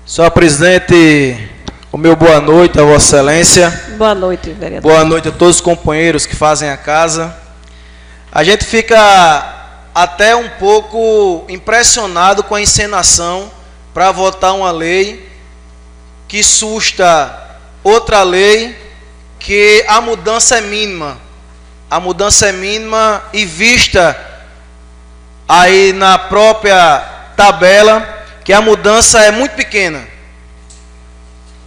Senhor presidente, o meu boa noite a Vossa Excelência. Boa noite, vereador. Boa noite a todos os companheiros que fazem a casa. A gente fica até um pouco impressionado com a encenação para votar uma lei que susta outra lei, que a mudança é mínima. A mudança é mínima e vista aí na própria tabela que a mudança é muito pequena.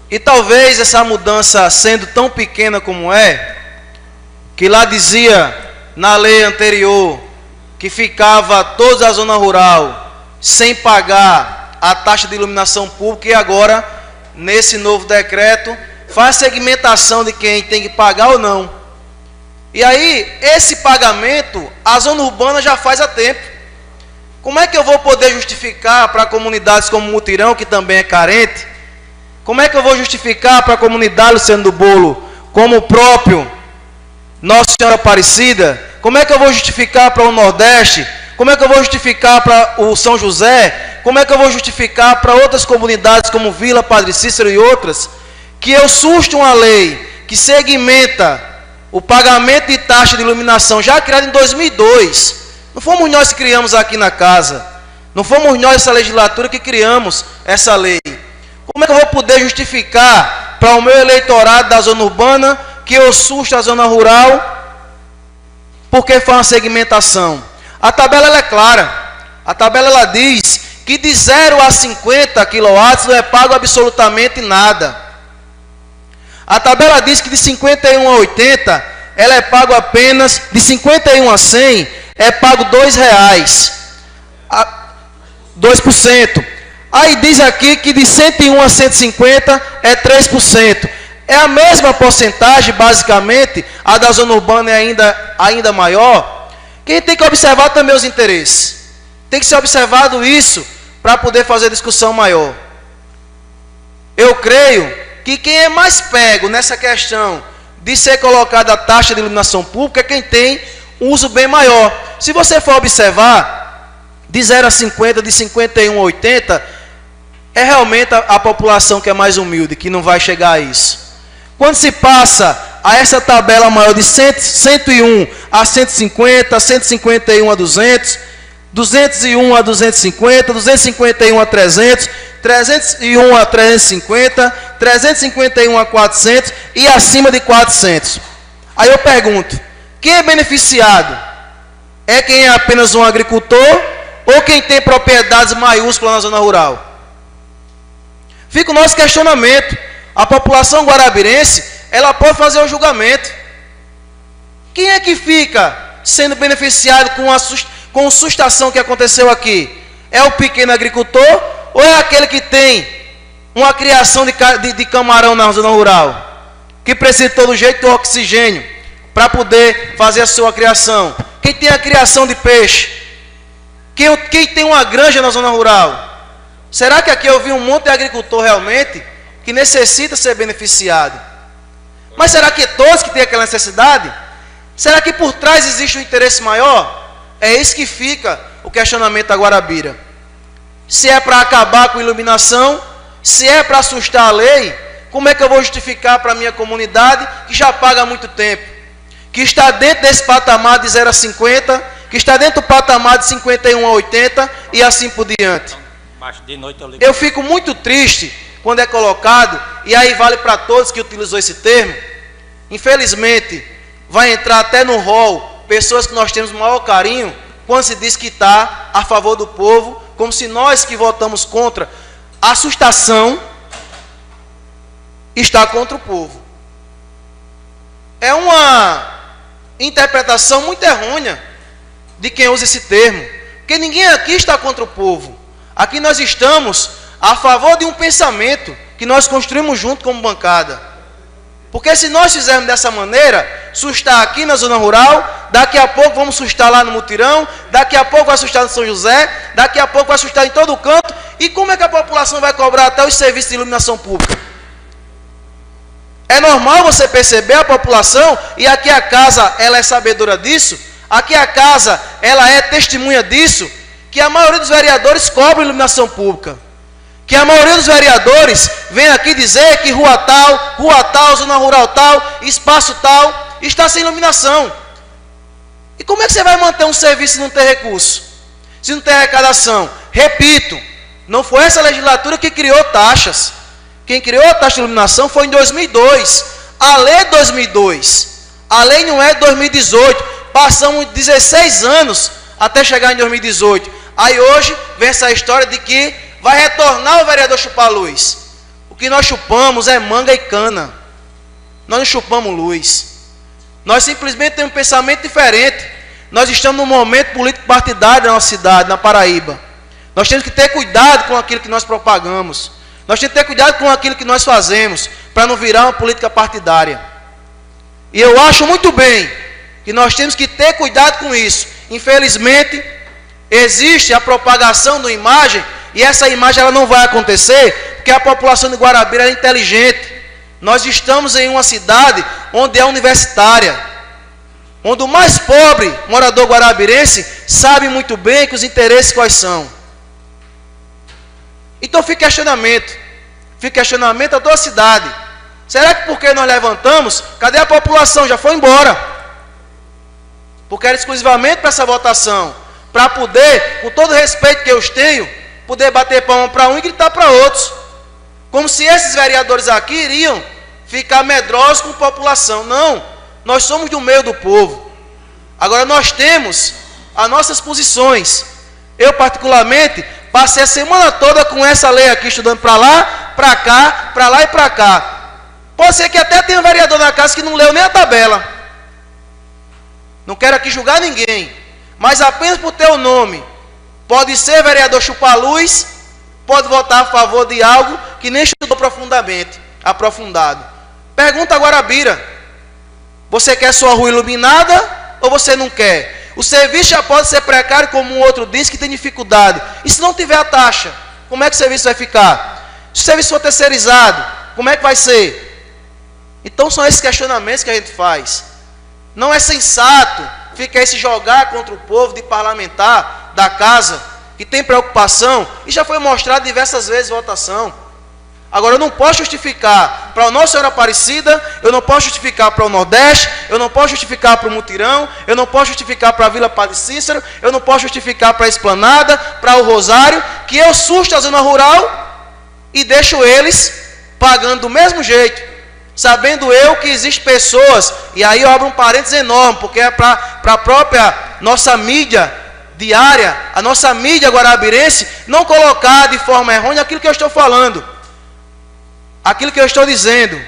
E talvez essa mudança sendo tão pequena como é, que lá dizia na lei anterior que ficava toda a zona rural sem pagar a taxa de iluminação pública, e agora nesse novo decreto faz segmentação de quem tem que pagar ou não. E aí esse pagamento a zona urbana já faz há tempo. Como é que eu vou poder justificar para comunidades como Mutirão, que também é carente? Como é que eu vou justificar para a comunidade Luciano do Bolo, como o próprio Nossa Senhora Aparecida? Como é que eu vou justificar para o Nordeste? Como é que eu vou justificar para o São José? Como é que eu vou justificar para outras comunidades como Vila, Padre Cícero e outras, que eu susto uma lei que segmenta o pagamento de taxa de iluminação, já criada em 2002. Não fomos nós que criamos aqui na casa. Não fomos nós, essa legislatura, que criamos essa lei. Como é que eu vou poder justificar para o meu eleitorado da zona urbana que eu susto a zona rural porque foi uma segmentação? A tabela ela é clara. A tabela ela diz que de 0 a 50 kW não é pago absolutamente nada. A tabela diz que de 51 a 80 ela é pago apenas, de 51 a 100 é pago R$2, 2%. Aí diz aqui que de 101 a 150 é 3%. É a mesma porcentagem, basicamente, a da zona urbana é ainda maior. Quem tem que observar também os interesses. Tem que ser observado isso para poder fazer discussão maior. Eu creio que quem é mais pego nessa questão de ser colocada a taxa de iluminação pública é quem tem um uso bem maior. Se você for observar, de 0 a 50, de 51 a 80, é realmente a população que é mais humilde, que não vai chegar a isso. Quando se passa a essa tabela maior de 101 a 150, 151 a 200, 201 a 250, 251 a 300, 301 a 350, 351 a 400 e acima de 400. Aí eu pergunto, quem é beneficiado? É quem é apenas um agricultor ou quem tem propriedades maiúsculas na zona rural? Fica o nosso questionamento. A população guarabirense, ela pode fazer o julgamento. Quem é que fica sendo beneficiado com a sustação que aconteceu aqui? É o pequeno agricultor ou é aquele que tem uma criação de camarão na zona rural, que precisa de todo jeito do oxigênio para poder fazer a sua criação? Quem tem a criação de peixe? Quem tem uma granja na zona rural? Será que aqui eu vi um monte de agricultor realmente que necessita ser beneficiado? Mas será que todos que têm aquela necessidade? Será que por trás existe um interesse maior? É isso que fica o questionamento da Guarabira. Se é para acabar com a iluminação, se é para assustar a lei, como é que eu vou justificar para a minha comunidade que já paga há muito tempo, que está dentro desse patamar de 0 a 50, que está dentro do patamar de 51 a 80 e assim por diante? Eu fico muito triste quando é colocado, e aí vale para todos que utilizou esse termo, infelizmente, vai entrar até no rol pessoas que nós temos o maior carinho, quando se diz que está a favor do povo, como se nós que votamos contra a sustação está contra o povo. É uma interpretação muito errônea de quem usa esse termo, porque ninguém aqui está contra o povo. Aqui nós estamos a favor de um pensamento que nós construímos junto como bancada. Porque se nós fizermos dessa maneira, sustar aqui na zona rural, daqui a pouco vamos sustar lá no Mutirão, daqui a pouco vai sustar no São José, daqui a pouco vai sustar em todo o canto, e como é que a população vai cobrar até os serviços de iluminação pública? É normal você perceber a população, e aqui a casa ela é sabedora disso, aqui a casa ela é testemunha disso, que a maioria dos vereadores cobra iluminação pública. que a maioria dos vereadores vem aqui dizer que rua tal, zona rural tal, espaço tal, está sem iluminação. E como é que você vai manter um serviço se não tem recurso? Se não tem arrecadação? Repito, não foi essa legislatura que criou taxas. Quem criou a taxa de iluminação foi em 2002. A lei 2002. A lei não é 2018. Passamos 16 anos até chegar em 2018. Aí hoje vem essa história de que vai retornar o vereador chupa-luz. O que nós chupamos é manga e cana. Nós não chupamos luz. Nós simplesmente temos um pensamento diferente. Nós estamos num momento político partidário da nossa cidade, na Paraíba. Nós temos que ter cuidado com aquilo que nós propagamos. Nós temos que ter cuidado com aquilo que nós fazemos, para não virar uma política partidária. E eu acho muito bem que nós temos que ter cuidado com isso. Infelizmente, existe a propagação de uma imagem, e essa imagem ela não vai acontecer, porque a população de Guarabira é inteligente. Nós estamos em uma cidade onde é universitária, onde o mais pobre morador guarabirense sabe muito bem que os interesses quais são. Então fica questionamento a toda a cidade. Será que porque nós levantamos, cadê a população? Já foi embora. Porque era exclusivamente para essa votação, para poder, com todo o respeito que eu tenho, poder bater palma para um e gritar para outros. Como se esses vereadores aqui iriam ficar medrosos com a população. Não, nós somos do meio do povo. Agora nós temos as nossas posições. Eu particularmente passei a semana toda com essa lei aqui, estudando para lá, para cá, para lá e para cá. Pode ser que até tenha um vereador na casa que não leu nem a tabela. Não quero aqui julgar ninguém, mas apenas por ter o nome, pode ser vereador chupa-luz, pode votar a favor de algo que nem estudou profundamente, aprofundado. Pergunta a Guarabira: você quer sua rua iluminada ou você não quer? O serviço já pode ser precário, como um outro diz, que tem dificuldade. E se não tiver a taxa, como é que o serviço vai ficar? Se o serviço for terceirizado, como é que vai ser? Então são esses questionamentos que a gente faz. Não é sensato ficar se jogar contra o povo de parlamentar da casa, que tem preocupação, e já foi mostrado diversas vezes votação. Agora eu não posso justificar para a Nossa Senhora Aparecida, eu não posso justificar para o Nordeste, eu não posso justificar para o Mutirão, eu não posso justificar para a Vila Padre Cícero, eu não posso justificar para a Esplanada, para o Rosário, que eu susto a zona rural e deixo eles pagando do mesmo jeito, sabendo eu que existem pessoas, e aí eu abro um parênteses enorme, porque é para a própria nossa mídia diária, a nossa mídia guarabirense, não colocar de forma errônea aquilo que eu estou falando. Aquilo que eu estou dizendo.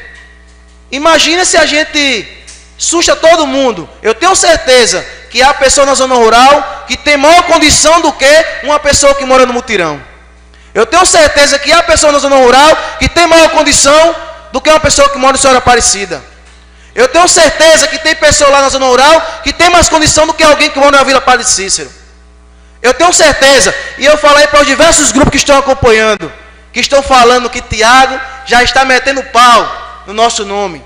Imagina se a gente susta todo mundo. Eu tenho certeza que há pessoa na zona rural que tem maior condição do que uma pessoa que mora no Mutirão. Eu tenho certeza que há pessoa na zona rural que tem maior condição do que uma pessoa que mora em Senhora Aparecida. Eu tenho certeza que tem pessoa lá na zona rural que tem mais condição do que alguém que mora na Vila Padre Cícero. Eu tenho certeza. E eu falei para os diversos grupos que estão acompanhando, que estão falando que Tiago já está metendo pau no nosso nome.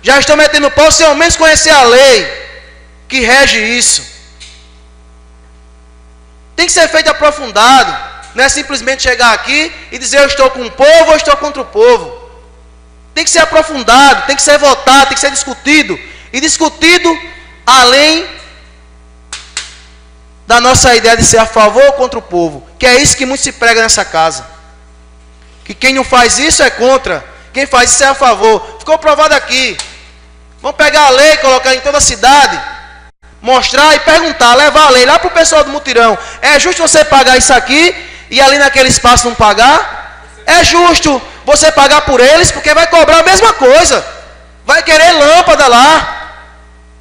Já estão metendo pau sem ao menos conhecer a lei que rege isso. Tem que ser feito aprofundado. Não é simplesmente chegar aqui e dizer eu estou com o povo ou eu estou contra o povo. Tem que ser aprofundado, tem que ser votado, tem que ser discutido. E discutido além da nossa ideia de ser a favor ou contra o povo. Que é isso que muito se prega nessa casa. Que quem não faz isso é contra, quem faz isso é a favor. Ficou provado aqui. Vamos pegar a lei, colocar em toda a cidade, mostrar e perguntar, levar a lei lá para o pessoal do Mutirão. É justo você pagar isso aqui e ali naquele espaço não pagar? É justo você pagar por eles, porque vai cobrar a mesma coisa. Vai querer lâmpada lá,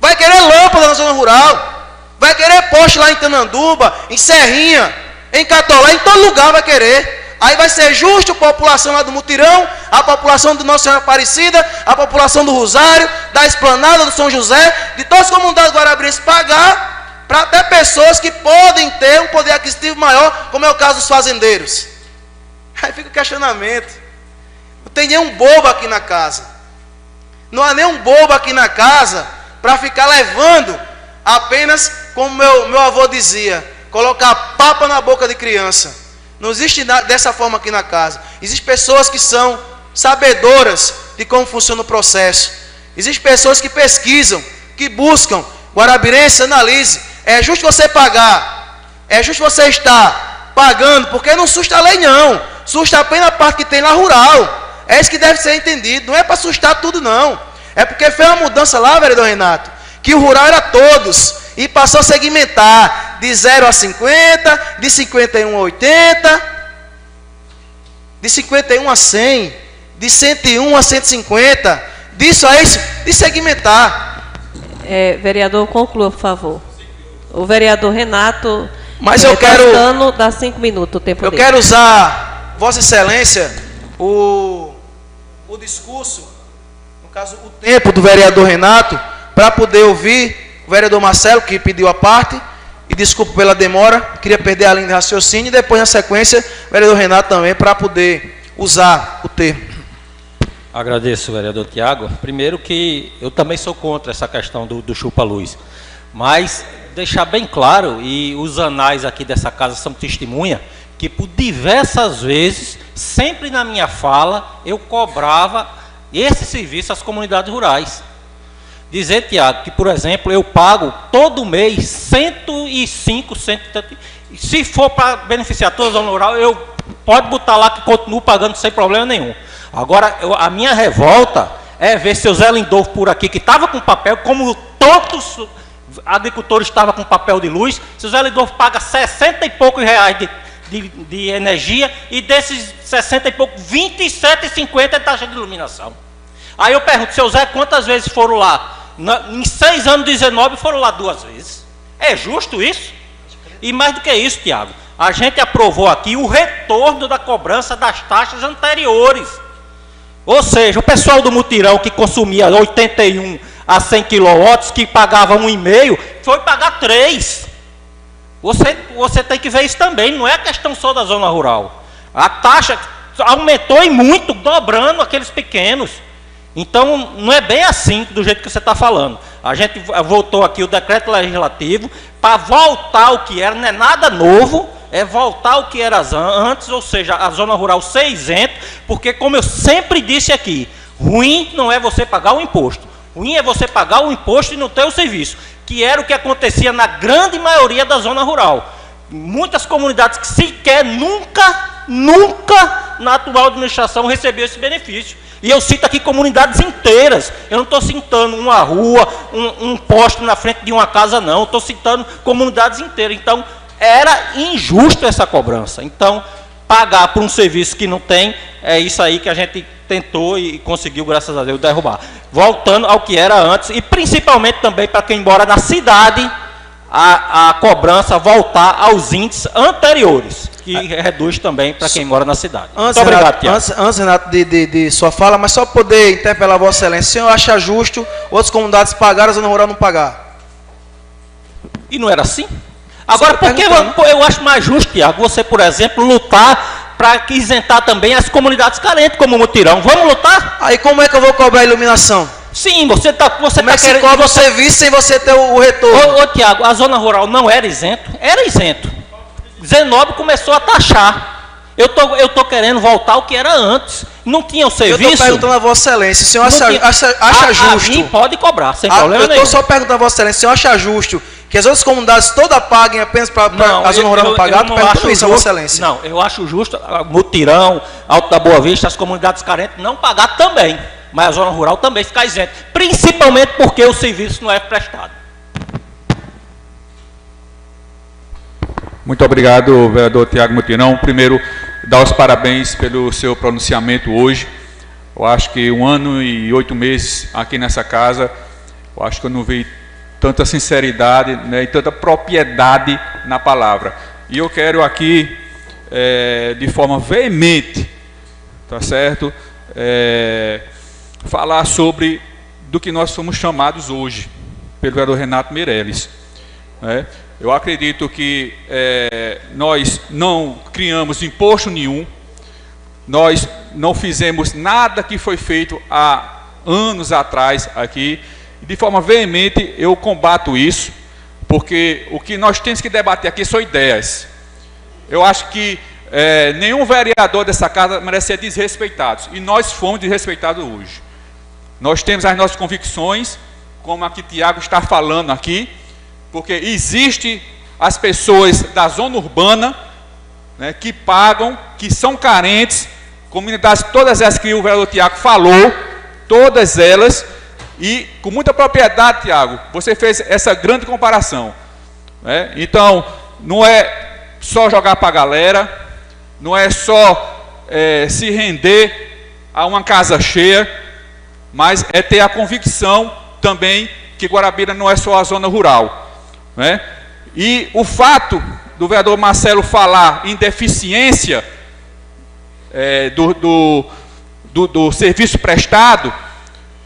vai querer lâmpada na zona rural, vai querer poste lá em Tananduba, em Serrinha, em Catolé, em todo lugar vai querer. Aí vai ser justo a população lá do Mutirão, a população do Nossa Senhora Aparecida, a população do Rosário, da Esplanada, do São José, de todas as comunidades guarabirenses pagar para até pessoas que podem ter um poder aquisitivo maior, como é o caso dos fazendeiros. Aí fica o questionamento. Não tem nenhum bobo aqui na casa. Não há nenhum bobo aqui na casa para ficar levando apenas, como meu avô dizia, colocar papa na boca de criança. Não existe dessa forma aqui na casa. Existem pessoas que são sabedoras de como funciona o processo. Existem pessoas que pesquisam, que buscam. Guarabirense, analise. É justo você pagar. É justo você estar pagando, porque não susta a lei não. Susta apenas a parte que tem lá rural. É isso que deve ser entendido. Não é para sustar tudo não. É porque fez uma mudança lá, vereador Renato, que o rural era todos. E passou a segmentar de 0 a 50, de 51 a 80, de 51 a 100, de 101 a 150, disso a isso, de segmentar. Vereador, conclua, por favor. O vereador Renato, mas eu quero dá 5 minutos o tempo eu dele. quero usar, Vossa Excelência, o discurso, no caso, o tempo do vereador Renato, para poder ouvir o vereador Marcelo, que pediu a parte, e desculpa pela demora, queria perder a linha de raciocínio, e depois, na sequência, o vereador Renato também, para poder usar o termo. Agradeço, vereador Tiago. Primeiro que eu também sou contra essa questão do chupa-luz, mas deixar bem claro, e os anais aqui dessa casa são testemunha, que por diversas vezes, sempre na minha fala, eu cobrava esse serviço às comunidades rurais. Dizer, Tiago, que, por exemplo, eu pago todo mês 105, se for para beneficiar toda a zona rural, eu pode botar lá que continuo pagando sem problema nenhum. Agora, a minha revolta é ver seu Zé Lindolfo por aqui, que estava com papel, como todos os agricultores estavam com papel de luz, seu Zé Lindolfo paga 60 e poucos reais de energia, e desses 60 e poucos, 27,50 é taxa de iluminação. Aí eu pergunto, seu Zé, quantas vezes foram lá? Em 6 anos, 19, foram lá 2 vezes. É justo isso? E mais do que isso, Tiago, a gente aprovou aqui o retorno da cobrança das taxas anteriores. Ou seja, o pessoal do mutirão que consumia 81 a 100 kW, que pagava 1,5, foi pagar 3. Você tem que ver isso também, não é questão só da zona rural. A taxa aumentou e muito, dobrando aqueles pequenos. Então, não é bem assim, do jeito que você está falando. A gente voltou aqui o decreto legislativo para voltar ao que era, não é nada novo, é voltar ao que era antes, ou seja, a zona rural ser isenta, porque, como eu sempre disse aqui, ruim não é você pagar o imposto, ruim é você pagar o imposto e não ter o serviço, que era o que acontecia na grande maioria da zona rural. Muitas comunidades que sequer nunca na atual administração receberam esse benefício. E eu cito aqui comunidades inteiras. Eu não estou citando uma rua, um poste na frente de uma casa, não. Estou citando comunidades inteiras. Então, era injusto essa cobrança. Então, pagar por um serviço que não tem, é isso aí que a gente tentou e conseguiu, graças a Deus, derrubar. Voltando ao que era antes, e principalmente também para quem mora na cidade, a cobrança voltar aos índices anteriores, que reduz também para quem mora na cidade. Muito obrigado, Tiago. Antes, Renato, de sua fala, mas só poder interpelar Vossa Excelência, o senhor acha justo outras comunidades pagarem, a zona rural não pagar? E não era assim? Agora, por que eu acho mais justo, Tiago, você, por exemplo, lutar para isentar também as comunidades carentes, como o mutirão? Vamos lutar? Aí como é que eu vou cobrar a iluminação? Sim, você está querendo... Como é que se cobra o serviço sem você ter o retorno? Ô, Tiago, a zona rural não era isento? Era isento. Zenob começou a taxar. Eu tô querendo voltar ao que era antes. Não tinha o serviço... Eu estou perguntando a Vossa Excelência, o senhor acha justo... A mim pode cobrar, sem problema nenhum. Eu estou só perguntando a Vossa Excelência, o senhor acha justo que as outras comunidades todas paguem apenas para a zona rural não pagar? Eu não acho isso, a Vossa Excelência. Não, eu acho justo, Mutirão, Alto da Boa Vista, as comunidades carentes não pagar também. Mas a zona rural também fica isenta, principalmente porque o serviço não é prestado. Muito obrigado, vereador Tiago Mutirão. Primeiro, dar os parabéns pelo seu pronunciamento hoje. Eu acho que 1 ano e 8 meses aqui nessa casa, eu acho que eu não vi tanta sinceridade, né, e tanta propriedade na palavra. E eu quero aqui, de forma veemente, tá certo? Falar sobre do que nós somos chamados hoje, pelo vereador Renato Meirelles. Eu acredito que nós não criamos imposto nenhum, nós não fizemos nada que foi feito há anos atrás aqui, e de forma veemente eu combato isso, porque o que nós temos que debater aqui são ideias. Eu acho que nenhum vereador dessa casa merece ser desrespeitado. E nós fomos desrespeitados hoje. Nós temos as nossas convicções, como aqui Tiago está falando aqui, porque existe as pessoas da zona urbana, né, que pagam, que são carentes, comunidades todas essas que o vereador Tiago falou, todas elas, e com muita propriedade, Tiago, você fez essa grande comparação, né? Então, não é só jogar para a galera, não é só se render a uma casa cheia, mas é ter a convicção também que Guarabira não é só a zona rural, né? E o fato do vereador Marcelo falar em deficiência do serviço prestado,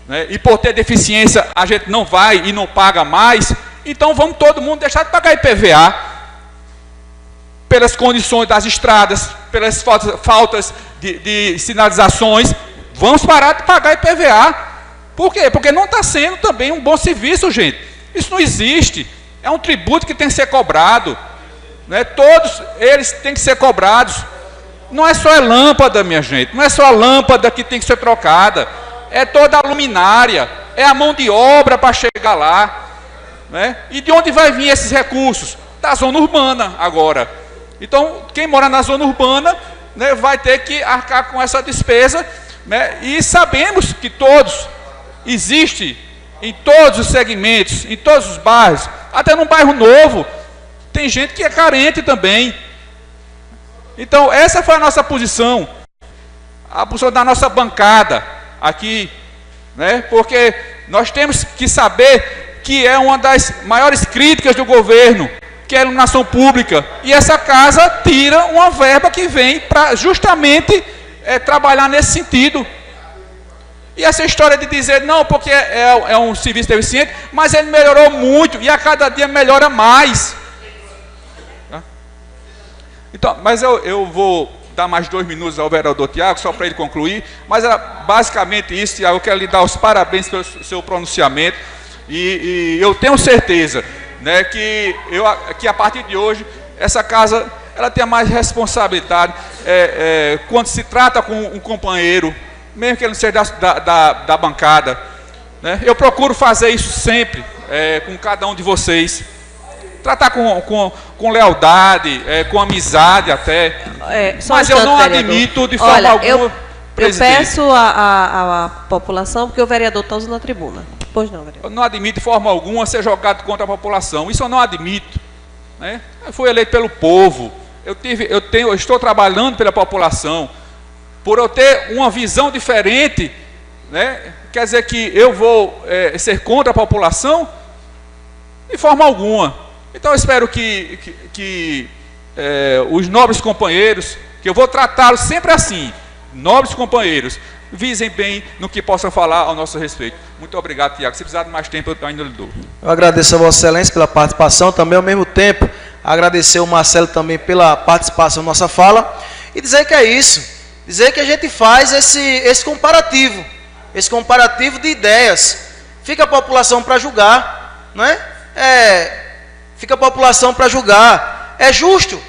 né, e por ter deficiência a gente não vai e não paga mais, então vamos todo mundo deixar de pagar IPVA, pelas condições das estradas, pelas faltas de sinalizações, vamos parar de pagar IPVA. Por quê? Porque não está sendo também um bom serviço, gente. Isso não existe. É um tributo que tem que ser cobrado, né? Todos eles têm que ser cobrados. Não é só a lâmpada, minha gente. Não é só a lâmpada que tem que ser trocada. É toda a luminária. É a mão de obra para chegar lá, né? E de onde vai vir esses recursos? Da zona urbana agora. Então, quem mora na zona urbana, né, vai ter que arcar com essa despesa, né? E sabemos que existe em todos os segmentos, em todos os bairros, até num bairro novo, tem gente que é carente também. Então, essa foi a nossa posição, a posição da nossa bancada aqui, né? Porque nós temos que saber que é uma das maiores críticas do governo, que é a iluminação pública, e essa casa tira uma verba que vem para justamente trabalhar nesse sentido. E essa história de dizer, não, porque é um serviço deficiente, mas ele melhorou muito, e a cada dia melhora mais. Então, mas eu vou dar mais 2 minutos ao vereador Tiago, só para ele concluir, mas era basicamente isso, Tiago. Eu quero lhe dar os parabéns pelo seu pronunciamento, e eu tenho certeza, né, que a partir de hoje, essa casa ela tem mais responsabilidade quando se trata com um companheiro, mesmo que ele não seja da bancada, né? Eu procuro fazer isso sempre com cada um de vocês, tratar com lealdade, com amizade até, mas eu não admito de forma alguma. Eu peço à população, porque o vereador está usando a tribuna. Pois não, vereador. Eu não admito de forma alguma ser jogado contra a população. Isso eu não admito, né? Eu fui eleito pelo povo. Eu estou trabalhando pela população. Por eu ter uma visão diferente, né, quer dizer que eu vou ser contra a população? De forma alguma. Então eu espero que os nobres companheiros, que eu vou tratá-los sempre assim, nobres companheiros, visem bem no que possam falar ao nosso respeito. Muito obrigado, Tiago. Se precisar de mais tempo, eu ainda lhe dou. Eu agradeço a Vossa Excelência pela participação, também ao mesmo tempo agradecer o Marcelo também pela participação na nossa fala, e dizer que é isso, dizer que a gente faz esse comparativo de ideias. Fica a população para julgar, não é? Fica a população para julgar. É justo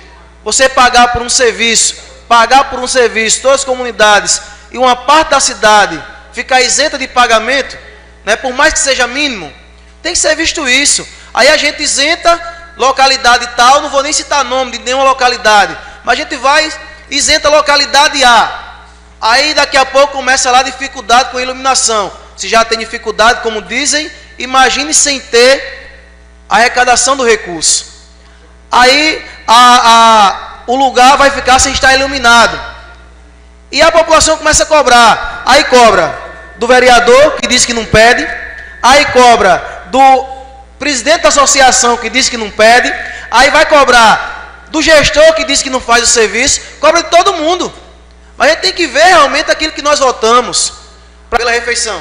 você pagar por um serviço, todas as comunidades, e uma parte da cidade ficar isenta de pagamento, né, por mais que seja mínimo? Tem que ser visto isso. Aí a gente isenta localidade tal, não vou nem citar nome de nenhuma localidade, mas a gente vai isenta localidade A. Aí daqui a pouco começa lá a dificuldade com a iluminação. Se já tem dificuldade, como dizem, imagine sem ter a arrecadação do recurso. Aí o lugar vai ficar sem estar iluminado. E a população começa a cobrar. Aí cobra do vereador, que diz que não pede. Aí cobra do presidente da associação, que diz que não pede. Aí vai cobrar do gestor, que diz que não faz o serviço. Cobra de todo mundo. Mas a gente tem que ver realmente aquilo que nós votamos pela refeição.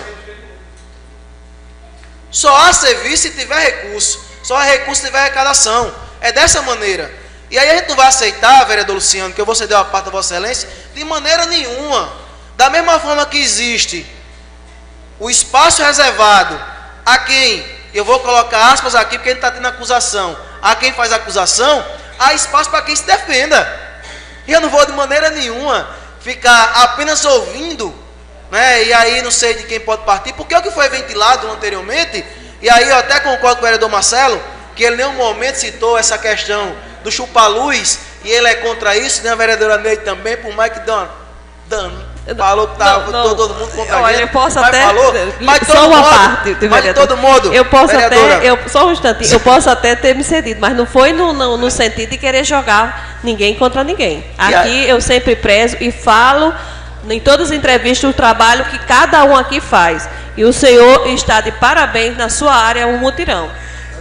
Só há serviço se tiver recurso. Só há recurso se tiver arrecadação. É dessa maneira. E aí a gente não vai aceitar, vereador Luciano, que eu vou ceder a parte da Vossa Excelência, de maneira nenhuma. Da mesma forma que existe o espaço reservado a quem, eu vou colocar aspas aqui porque ele está tendo acusação, a quem faz acusação, há espaço para quem se defenda. E eu não vou de maneira nenhuma ficar apenas ouvindo, né? E aí não sei de quem pode partir, porque é o que foi ventilado anteriormente, e aí eu até concordo com o vereador Marcelo, que ele em nenhum momento citou essa questão do chupa-luz, e ele é contra isso, né? A vereadora Neide também, por mais que falou que estava todo mundo contra a gente. Eu posso mas até. falou, mas só uma modo, parte, mas de todo mundo. Eu posso vereadora, até. Só um instantinho. Eu posso até ter me cedido, mas não foi no sentido de querer jogar ninguém contra ninguém. Aqui eu sempre prezo e falo em todas as entrevistas o trabalho que cada um aqui faz. E o senhor está de parabéns na sua área, um mutirão.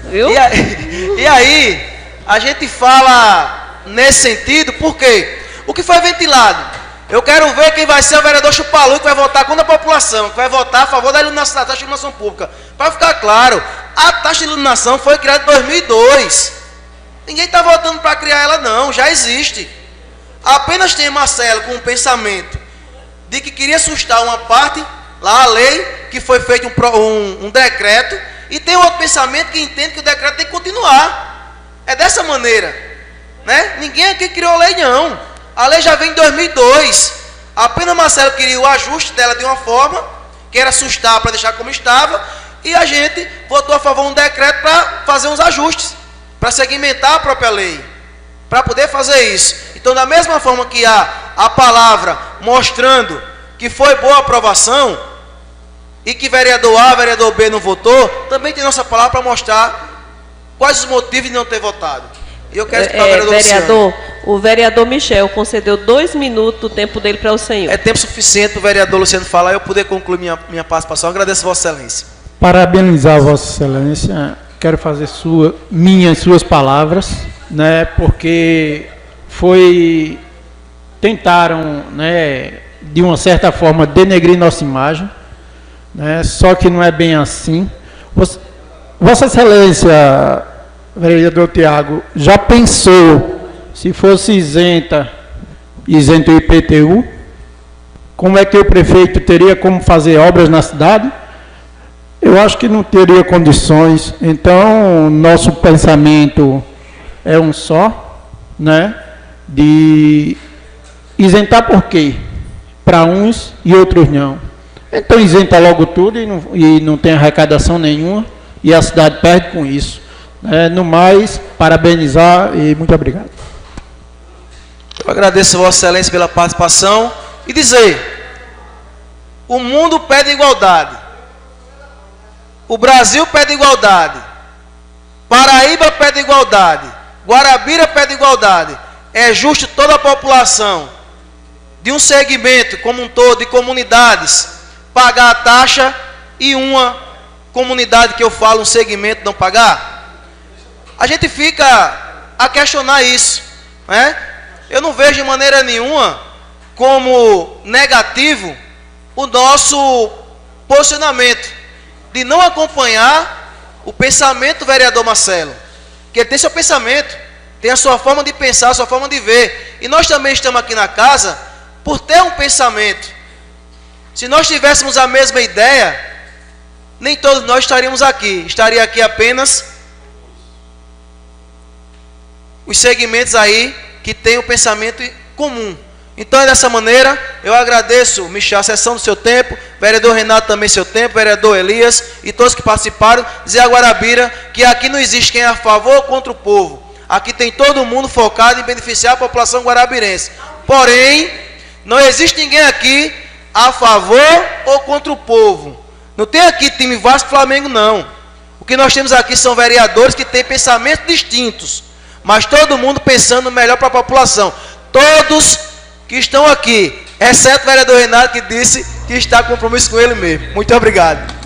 Viu? E aí, a gente fala nesse sentido, porque o que foi ventilado? Eu quero ver quem vai ser o vereador Chupalu, que vai votar contra a população, que vai votar a favor da iluminação, da taxa de iluminação pública. Para ficar claro, a taxa de iluminação foi criada em 2002. Ninguém está votando para criar ela não, já existe. Apenas tem Marcelo com um pensamento de que queria assustar uma parte, lá a lei, que foi feito um decreto, e tem outro pensamento que entende que o decreto tem que continuar. É dessa maneira, né? Ninguém aqui criou a lei não. A lei já vem em 2002. Apenas Marcelo queria o ajuste dela de uma forma, que era assustar para deixar como estava, e a gente votou a favor de um decreto para fazer uns ajustes, para segmentar a própria lei, para poder fazer isso. Então, da mesma forma que há a palavra mostrando que foi boa a aprovação, e que vereador A, vereador B não votou, também tem nossa palavra para mostrar quais os motivos de não ter votado. E eu quero escutar o vereador Luciano. O vereador Michel concedeu 2 minutos do tempo dele para o senhor. É tempo suficiente para o vereador Luciano falar e eu poder concluir minha participação. Agradeço a Vossa Excelência. Parabenizar a Vossa Excelência. Quero fazer suas palavras, né, porque tentaram, né, de uma certa forma, denegrir nossa imagem, né, só que não é bem assim. Vossa Excelência, vereador Tiago, já pensou se fosse isento o IPTU, como é que o prefeito teria como fazer obras na cidade? Eu acho que não teria condições. Então, nosso pensamento é um só, né? De isentar por quê? Para uns e outros não. Então, isenta logo tudo e não tem arrecadação nenhuma e a cidade perde com isso. No mais, parabenizar e muito obrigado. Eu agradeço a Vossa Excelência pela participação e dizer: o mundo pede igualdade, o Brasil pede igualdade, Paraíba pede igualdade, Guarabira pede igualdade. É justo toda a população de um segmento como um todo, de comunidades, pagar a taxa e uma comunidade que eu falo, um segmento, não pagar? A gente fica a questionar isso, né? Eu não vejo de maneira nenhuma como negativo o nosso posicionamento de não acompanhar o pensamento do vereador Marcelo, que ele tem seu pensamento, tem a sua forma de pensar, a sua forma de ver, e nós também estamos aqui na casa por ter um pensamento. Se nós tivéssemos a mesma ideia, nem todos nós estaríamos aqui, estaria aqui apenas os segmentos aí que tem o pensamento comum. Então, dessa maneira, eu agradeço, Michel, a sessão do seu tempo, vereador Renato também seu tempo, vereador Elias e todos que participaram. Dizer a Guarabira que aqui não existe quem é a favor ou contra o povo. Aqui tem todo mundo focado em beneficiar a população guarabirense. Porém, não existe ninguém aqui a favor ou contra o povo. Não tem aqui time Vasco e Flamengo, não. O que nós temos aqui são vereadores que têm pensamentos distintos, mas todo mundo pensando melhor para a população. Todos que estão aqui, exceto o vereador Renato, que disse que está com compromisso com ele mesmo. Muito obrigado.